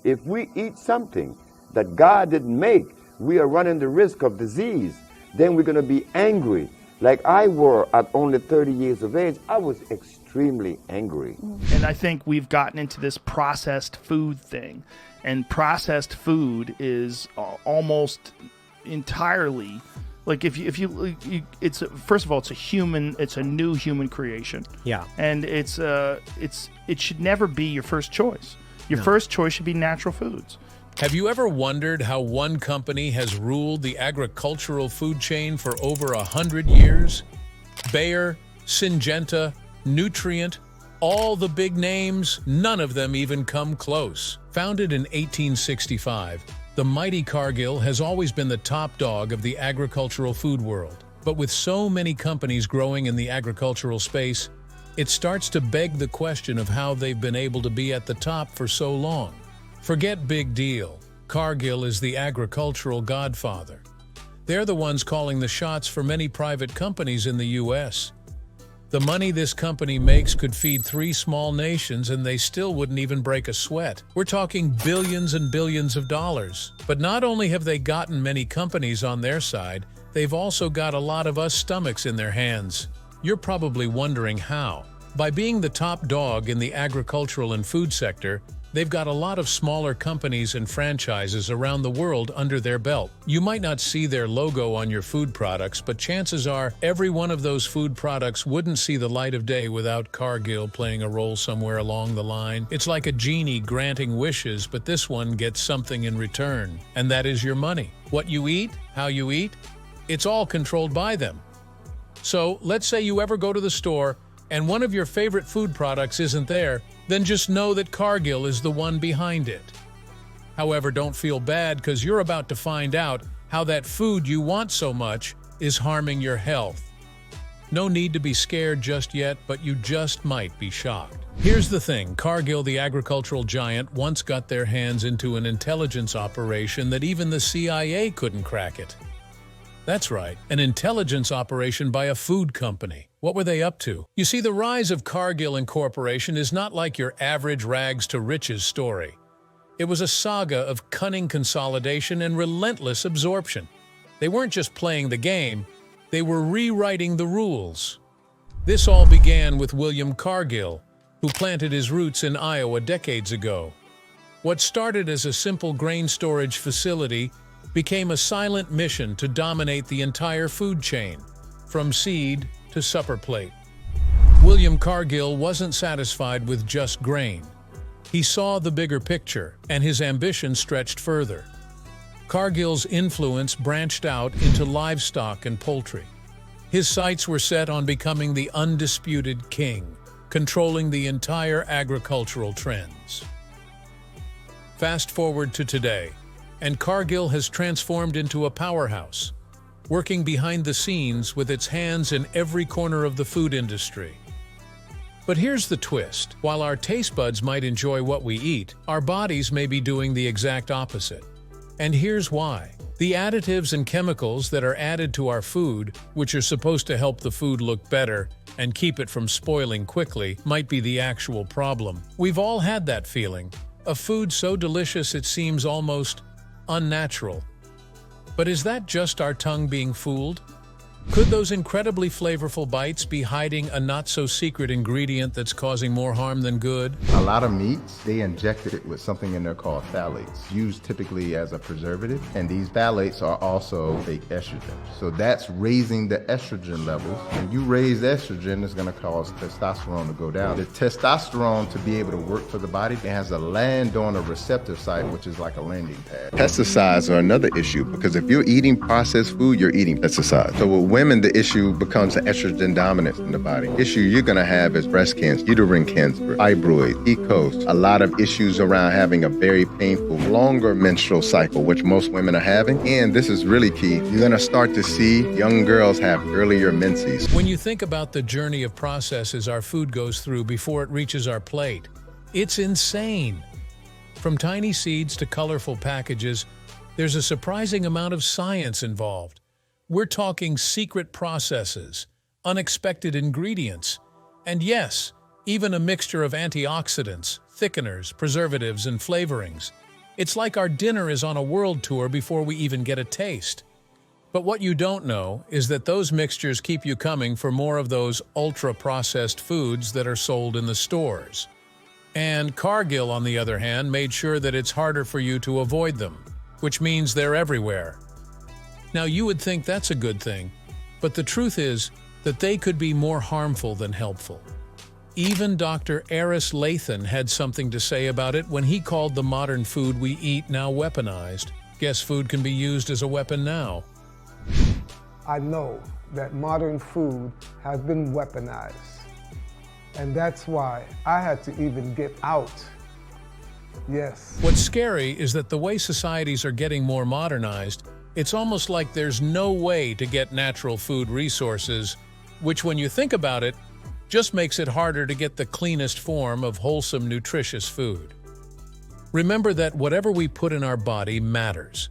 if we eat something that God didn't make, we are running the risk of disease. Then we're going to be angry. Like I were at only 30 years of age, I was extremely angry. And I think we've gotten into this processed food thing. And processed food is almost entirely, like it's first of all, it's a new human creation. Yeah. And it should never be your first choice. Your first choice should be natural foods. Have you ever wondered how one company has ruled the agricultural food chain for over 100 years? Bayer, Syngenta, Nutrient, all the big names, none of them even come close. Founded in 1865, the mighty Cargill has always been the top dog of the agricultural food world. But with so many companies growing in the agricultural space, it starts to beg the question of how they've been able to be at the top for so long. Forget big deal. Cargill is the agricultural godfather. They're the ones calling the shots for many private companies in the U.S. The money this company makes could feed 3 small nations and they still wouldn't even break a sweat. We're talking billions and billions of dollars. But not only have they gotten many companies on their side, they've also got a lot of us stomachs in their hands. You're probably wondering how. By being the top dog in the agricultural and food sector, they've got a lot of smaller companies and franchises around the world under their belt. You might not see their logo on your food products, but chances are every one of those food products wouldn't see the light of day without Cargill playing a role somewhere along the line. It's like a genie granting wishes, but this one gets something in return, and that is your money. What you eat, how you eat, it's all controlled by them. So let's say you ever go to the store and one of your favorite food products isn't there, then just know that Cargill is the one behind it. However, don't feel bad because you're about to find out how that food you want so much is harming your health. No need to be scared just yet, but you just might be shocked. Here's the thing, Cargill, the agricultural giant, once got their hands into an intelligence operation that even the CIA couldn't crack it. That's right, an intelligence operation by a food company. What were they up to? You see, the rise of Cargill Incorporation is not like your average rags to riches story. It was a saga of cunning consolidation and relentless absorption. They weren't just playing the game, they were rewriting the rules. This all began with William Cargill, who planted his roots in Iowa decades ago. What started as a simple grain storage facility became a silent mission to dominate the entire food chain, from seed to supper plate. William Cargill wasn't satisfied with just grain. He saw the bigger picture, and his ambition stretched further. Cargill's influence branched out into livestock and poultry. His sights were set on becoming the undisputed king, controlling the entire agricultural trends. Fast forward to today, and Cargill has transformed into a powerhouse, working behind the scenes with its hands in every corner of the food industry. But here's the twist. While our taste buds might enjoy what we eat, our bodies may be doing the exact opposite. And here's why. The additives and chemicals that are added to our food, which are supposed to help the food look better and keep it from spoiling quickly, might be the actual problem. We've all had that feeling. A food so delicious it seems almost unnatural. But is that just our tongue being fooled? Could those incredibly flavorful bites be hiding a not-so-secret ingredient that's causing more harm than good? A lot of meats, they injected it with something in there called phthalates, used typically as a preservative. And these phthalates are also fake estrogen. So that's raising the estrogen levels. When you raise estrogen, it's going to cause testosterone to go down. The testosterone, to be able to work for the body, it has to land on a receptor site, which is like a landing pad. Pesticides are another issue because if you're eating processed food, you're eating pesticides. So with women, the issue becomes the estrogen dominance in the body. Issue you're going to have is breast cancer, uterine cancer, fibroids, PCOS, a lot of issues around having a very painful, longer menstrual cycle, which most women are having. And this is really key. You're going to start to see young girls have earlier menses. When you think about the journey of processes our food goes through before it reaches our plate, it's insane. From tiny seeds to colorful packages, there's a surprising amount of science involved. We're talking secret processes, unexpected ingredients, and yes, even a mixture of antioxidants, thickeners, preservatives, and flavorings. It's like our dinner is on a world tour before we even get a taste. But what you don't know is that those mixtures keep you coming for more of those ultra-processed foods that are sold in the stores. And Cargill, on the other hand, made sure that it's harder for you to avoid them, which means they're everywhere. Now, you would think that's a good thing, but the truth is that they could be more harmful than helpful. Even Dr. Aris Lathan had something to say about it when he called the modern food we eat now weaponized. Guess food can be used as a weapon now. I know that modern food has been weaponized, and that's why I had to even get out. Yes. What's scary is that the way societies are getting more modernized, it's almost like there's no way to get natural food resources, which, when you think about it, just makes it harder to get the cleanest form of wholesome, nutritious food. Remember that whatever we put in our body matters.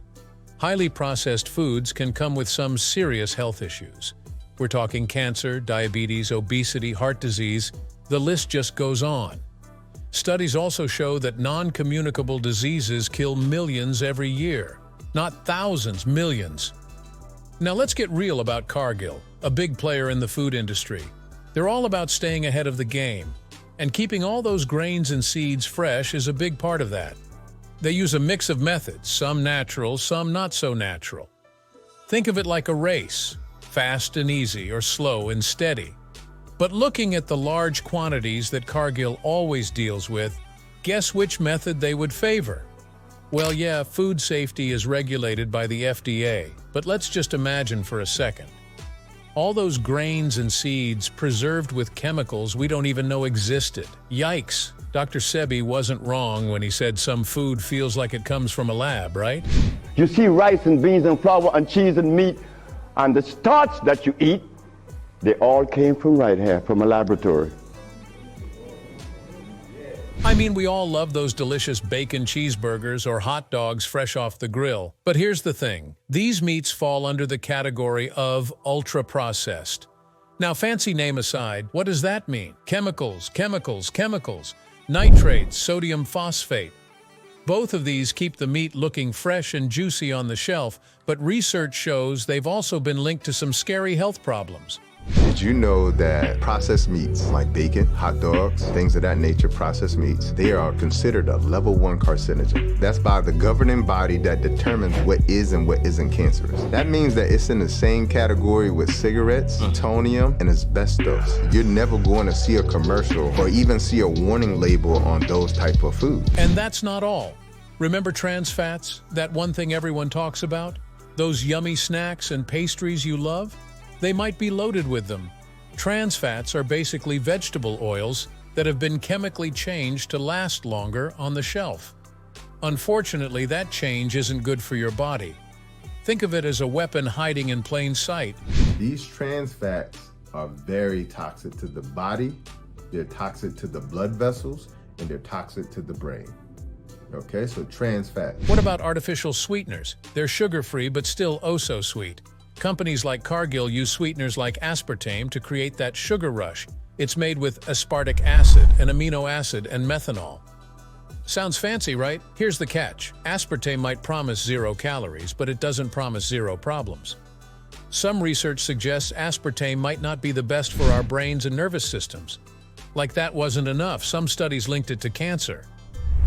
Highly processed foods can come with some serious health issues. We're talking cancer, diabetes, obesity, heart disease. The list just goes on. Studies also show that non-communicable diseases kill millions every year. Not thousands, millions. Now let's get real about Cargill, a big player in the food industry. They're all about staying ahead of the game, and keeping all those grains and seeds fresh is a big part of that. They use a mix of methods, some natural, some not so natural. Think of it like a race, fast and easy or slow and steady. But looking at the large quantities that Cargill always deals with, guess which method they would favor? Well, yeah, food safety is regulated by the FDA, but let's just imagine for a second. All those grains and seeds preserved with chemicals we don't even know existed. Yikes! Dr. Sebi wasn't wrong when he said some food feels like it comes from a lab, right? You see rice and beans and flour and cheese and meat and the starch that you eat, they all came from right here, from a laboratory. I mean, we all love those delicious bacon cheeseburgers or hot dogs fresh off the grill. But here's the thing. These meats fall under the category of ultra-processed. Now, fancy name aside, what does that mean? Chemicals, chemicals, chemicals. Nitrates, sodium phosphate. Both of these keep the meat looking fresh and juicy on the shelf, but research shows they've also been linked to some scary health problems. Did you know that processed meats like bacon, hot dogs, things of that nature, processed meats, they are considered a level 1 carcinogen? That's by the governing body that determines what is and what isn't cancerous. That means that it's in the same category with cigarettes, plutonium, and asbestos. You're never going to see a commercial or even see a warning label on those type of foods. And that's not all. Remember trans fats? That one thing everyone talks about? Those yummy snacks and pastries you love? They might be loaded with them. Trans fats are basically vegetable oils that have been chemically changed to last longer on the shelf. Unfortunately, that change isn't good for your body. Think of it as a weapon hiding in plain sight. These trans fats are very toxic to the body, they're toxic to the blood vessels, and they're toxic to the brain. Okay, so trans fat. What about artificial sweeteners? They're sugar-free but still oh so sweet. Companies like Cargill use sweeteners like aspartame to create that sugar rush. It's made with aspartic acid, an amino acid, and methanol. Sounds fancy, right? Here's the catch. Aspartame might promise 0 calories, but it doesn't promise 0 problems. Some research suggests aspartame might not be the best for our brains and nervous systems. Like that wasn't enough, some studies linked it to cancer.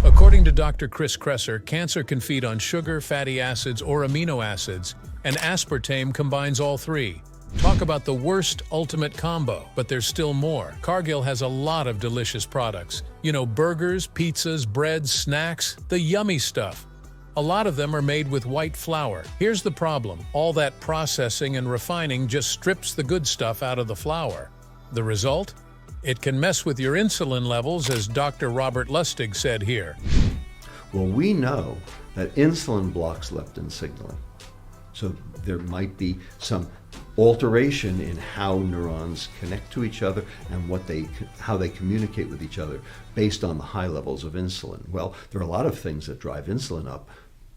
According to Dr. Chris Kresser, cancer can feed on sugar, fatty acids, or amino acids, and aspartame combines all three. Talk about the worst ultimate combo, but there's still more. Cargill has a lot of delicious products. You know, burgers, pizzas, breads, snacks, the yummy stuff. A lot of them are made with white flour. Here's the problem. All that processing and refining just strips the good stuff out of the flour. The result? It can mess with your insulin levels, as Dr. Robert Lustig said here. Well, we know that insulin blocks leptin signaling. So there might be some alteration in how neurons connect to each other and how they communicate with each other based on the high levels of insulin. Well, there are a lot of things that drive insulin up,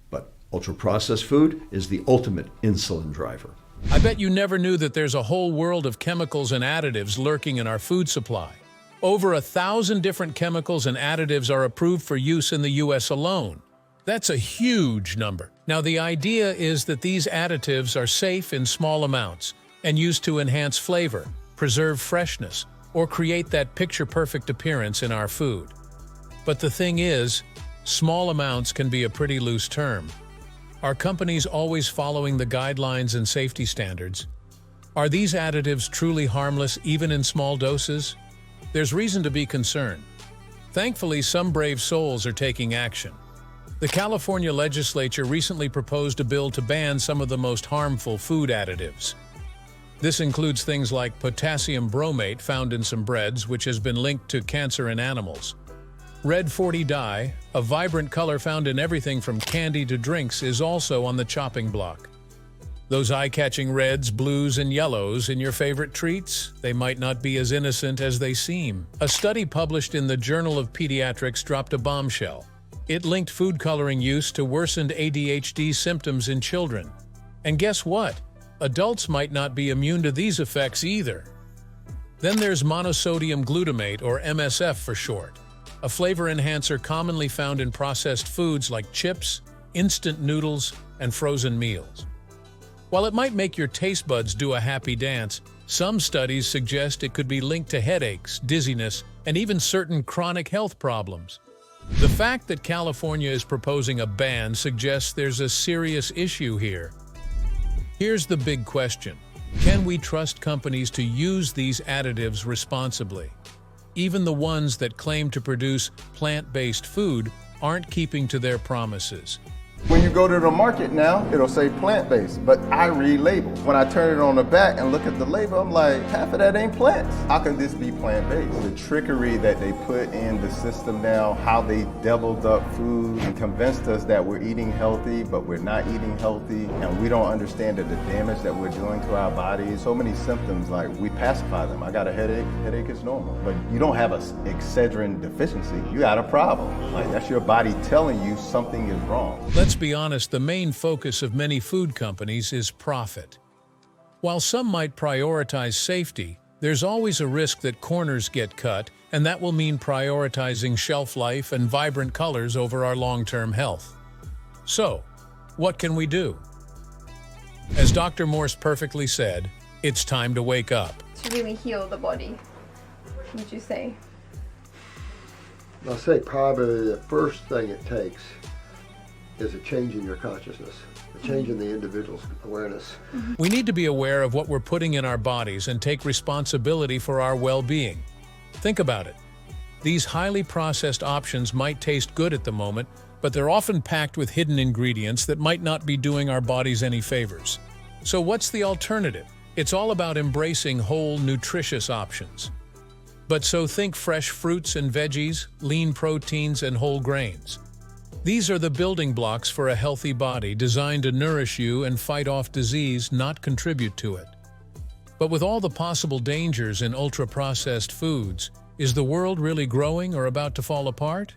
but ultra-processed food is the ultimate insulin driver. I bet you never knew that there's a whole world of chemicals and additives lurking in our food supply. Over 1,000 different chemicals and additives are approved for use in the U.S. alone. That's a huge number. Now, the idea is that these additives are safe in small amounts and used to enhance flavor, preserve freshness, or create that picture-perfect appearance in our food. But the thing is, small amounts can be a pretty loose term. Are companies always following the guidelines and safety standards? Are these additives truly harmless even in small doses? There's reason to be concerned. Thankfully, some brave souls are taking action. The California legislature recently proposed a bill to ban some of the most harmful food additives. This includes things like potassium bromate found in some breads, which has been linked to cancer in animals. Red 40 dye, a vibrant color found in everything from candy to drinks, is also on the chopping block. Those eye-catching reds, blues, and yellows in your favorite treats? They might not be as innocent as they seem. A study published in the Journal of Pediatrics dropped a bombshell. It linked food coloring use to worsened ADHD symptoms in children. And guess what? Adults might not be immune to these effects either. Then there's monosodium glutamate, or MSF for short, a flavor enhancer commonly found in processed foods like chips, instant noodles, and frozen meals. While it might make your taste buds do a happy dance, some studies suggest it could be linked to headaches, dizziness, and even certain chronic health problems. The fact that California is proposing a ban suggests there's a serious issue here. Here's the big question. Can we trust companies to use these additives responsibly? Even the ones that claim to produce plant-based food aren't keeping to their promises. When you go to the market now, it'll say plant-based, but I read labels. When I turn it on the back and look at the label, I'm like, half of that ain't plants. How can this be plant-based? The trickery that they put in the system now, how they doubled up food and convinced us that we're eating healthy, but we're not eating healthy, and we don't understand the damage that we're doing to our bodies. So many symptoms, like we pacify them. I got a headache, headache is normal. But you don't have a Excedrin deficiency, you got a problem. Like, that's your body telling you something is wrong. Let's be honest, the main focus of many food companies is profit. While some might prioritize safety, there's always a risk that corners get cut, and that will mean prioritizing shelf life and vibrant colors over our long-term health. So, what can we do? As Dr. Morse perfectly said, it's time to wake up. To really heal the body, would you say? I'll say probably the first thing it takes is a change in your consciousness, a change in the individual's awareness. We need to be aware of what we're putting in our bodies and take responsibility for our well-being. Think about it. These highly processed options might taste good at the moment, but they're often packed with hidden ingredients that might not be doing our bodies any favors. So what's the alternative? It's all about embracing whole, nutritious options. But so think fresh fruits and veggies, lean proteins, and whole grains. These are the building blocks for a healthy body designed to nourish you and fight off disease, not contribute to it. But with all the possible dangers in ultra-processed foods, is the world really growing or about to fall apart?